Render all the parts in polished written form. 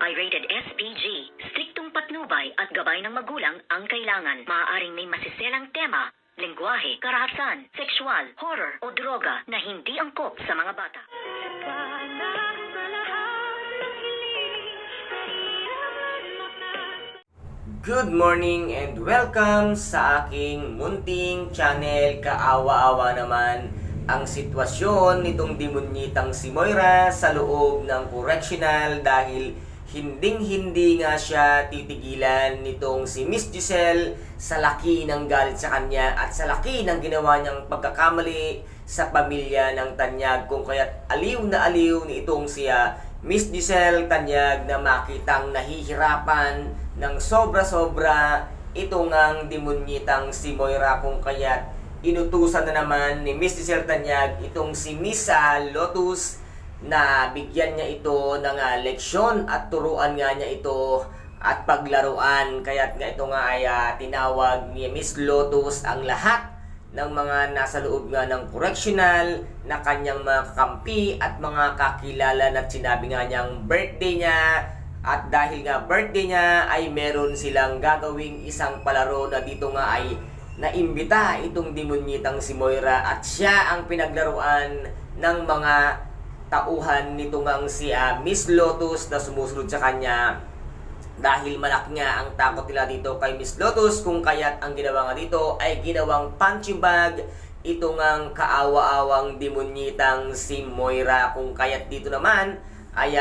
ay rated SPG. Striktong patnubay at gabay ng magulang ang kailangan. Maaaring may masiselang tema, lengguwahe, karahasan, sexual, horror o droga na hindi angkop sa mga bata. Good morning and welcome sa aking munting channel. Kaawa-awa naman ang sitwasyon nitong demonyitang si Moira sa loob ng correctional dahil hinding-hindi nga siya titigilan nitong si Miss Giselle sa laki ng galit sa kanya at sa laki ng ginawa niyang pagkakamali sa pamilya ng Tanyag, kung kaya't aliw na aliw ni itong siya Miss Giselle Tanyag na makitang nahihirapan ng sobra-sobra itong ang demonyitang si Moira, kung kaya't inutusan na naman ni Miss Giselle Tanyag itong si Miss Lotus na bigyan niya ito ng leksyon at turuan nga niya ito at paglaruan. Kaya't nga ito nga ay tinawag ni Miss Lotus ang lahat ng mga nasa loob nga ng correctional na kanyang mga kakampi at mga kakilala, at sinabi nga niyang birthday niya. At dahil nga birthday niya ay meron silang gagawing isang palaro na dito nga ay naimbita itong demonyitang si Moira at siya ang pinaglaruan ng mga tauhan nito ngang si Miss Lotus na sumusunod sa kanya. Dahil malaki nga ang takot nila dito kay Miss Lotus, kung kaya't ang ginawa nga dito ay ginawang punching bag ito ngang kaawa-awang demonyitang si Moira. Kung kaya't dito naman ay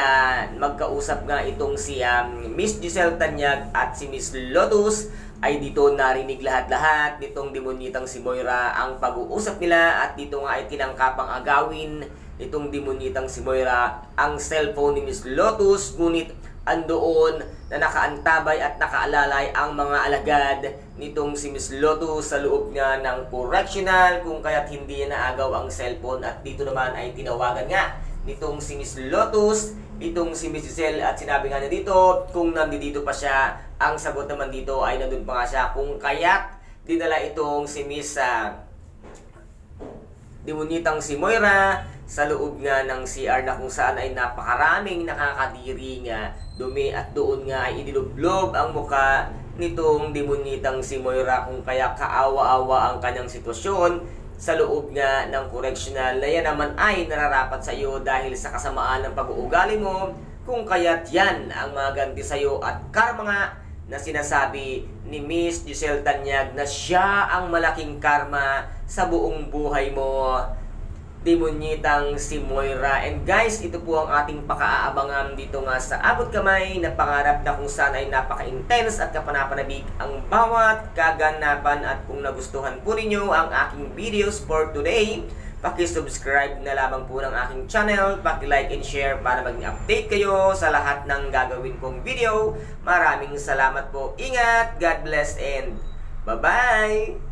magkausap nga itong si Miss Giselle Tanyag at si Miss Lotus, ay dito narinig lahat-lahat nitong demonyitang si Moira ang pag-uusap nila, at dito nga ay tinangkapang agawin nitong demonyitang si Moira ang cellphone ni Miss Lotus. Ngunit andoon na nakaantabay at nakaalalay ang mga alagad nitong si Miss Lotus sa loob nga ng correctional, kung kaya't hindi naagaw ang cellphone. At dito naman ay tinawagan nga nitong si Miss Lotus itong si Miss Giselle, at sinabi nga niya dito kung nandito pa siya. Ang sagot naman dito ay nandun pa nga siya, kung kaya't dinala itong si Miss demonyitang si Moira sa loob nga ng CR na kung saan ay napakaraming nakakadiri nga dumi, at doon nga ay inilublob ang muka nitong demonyitang si Moira, kung kaya kaawa-awa ang kanyang sitwasyon sa loob nga ng correctional na yan naman ay nararapat sa iyo dahil sa kasamaan ng pag-uugali mo, kung kaya't yan ang maganti sa iyo at karma nga na sinasabi ni Miss Giselle Tanyag na siya ang malaking karma sa buong buhay mo, demonyitang si Moira. And guys, ito po ang ating pakaaabangan dito nga sa Abot Kamay na pangarap na kung saan ay napaka-intense at kapanapanabik ang bawat kaganapan. At kung nagustuhan po ninyo ang aking videos for today, paki-subscribe na lamang po ng aking channel, paki-like and share para maging update kayo sa lahat ng gagawin kong video. Maraming salamat po. Ingat, God bless, and bye-bye!